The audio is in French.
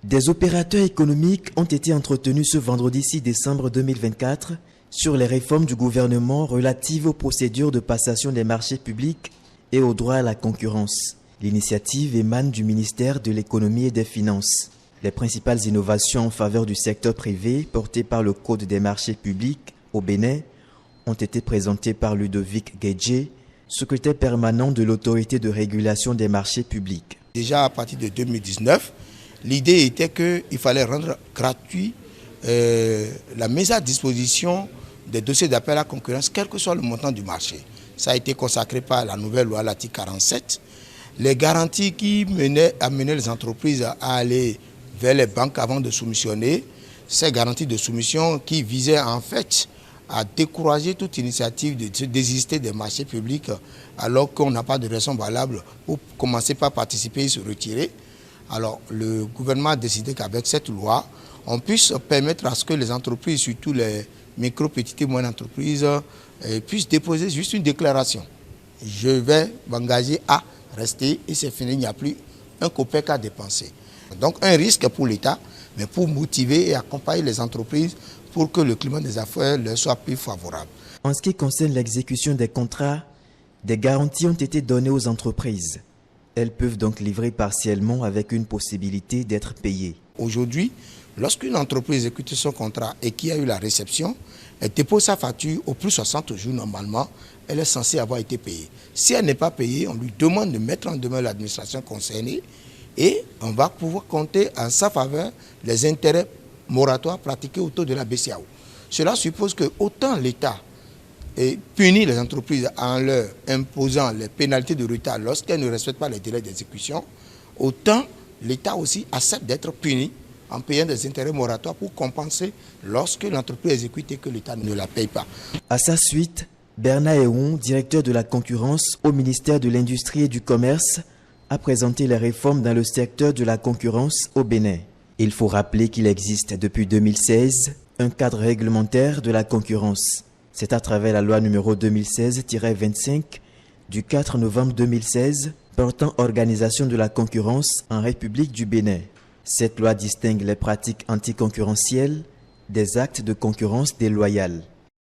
Des opérateurs économiques ont été entretenus ce vendredi 6 décembre 2024 sur les réformes du gouvernement relatives aux procédures de passation des marchés publics et au droit à la concurrence. L'initiative émane du ministère de l'Économie et des Finances. Les principales innovations en faveur du secteur privé portées par le Code des marchés publics au Bénin ont été présentées par Ludovic Guedje, secrétaire permanent de l'autorité de régulation des marchés publics. Déjà à partir de 2019, l'idée était qu'il fallait rendre gratuit la mise à disposition des dossiers d'appel à concurrence, quel que soit le montant du marché. Ça a été consacré par la nouvelle loi, l'article 47. Les garanties qui amenaient les entreprises à aller vers les banques avant de soumissionner, ces garanties de soumission qui visaient en fait à décourager toute initiative de désister des marchés publics alors qu'on n'a pas de raison valable pour commencer par participer et se retirer. Alors le gouvernement a décidé qu'avec cette loi, on puisse permettre à ce que les entreprises, surtout les micro, petites et moyennes entreprises, puissent déposer juste une déclaration. Je vais m'engager à rester et c'est fini, il n'y a plus un copec à dépenser. Donc un risque pour l'État, mais pour motiver et accompagner les entreprises pour que le climat des affaires leur soit plus favorable. En ce qui concerne l'exécution des contrats, des garanties ont été données aux entreprises. Elles peuvent donc livrer partiellement avec une possibilité d'être payées. Aujourd'hui, lorsqu'une entreprise exécute son contrat et qui a eu la réception, elle dépose sa facture au plus 60 jours normalement, elle est censée avoir été payée. Si elle n'est pas payée, on lui demande de mettre en demeure l'administration concernée et on va pouvoir compter en sa faveur les intérêts moratoires pratiqués autour de la BCEAO. Cela suppose que autant l'État punit les entreprises en leur imposant les pénalités de retard lorsqu'elles ne respectent pas les délais d'exécution, autant l'État aussi accepte d'être puni en payant des intérêts moratoires pour compenser lorsque l'entreprise exécute et que l'État ne la paye pas. À sa suite, Bernard Ehon, directeur de la concurrence au ministère de l'Industrie et du Commerce, a présenté les réformes dans le secteur de la concurrence au Bénin. Il faut rappeler qu'il existe depuis 2016 un cadre réglementaire de la concurrence. C'est à travers la loi numéro 2016-25 du 4 novembre 2016 portant organisation de la concurrence en République du Bénin. Cette loi distingue les pratiques anticoncurrentielles des actes de concurrence déloyale.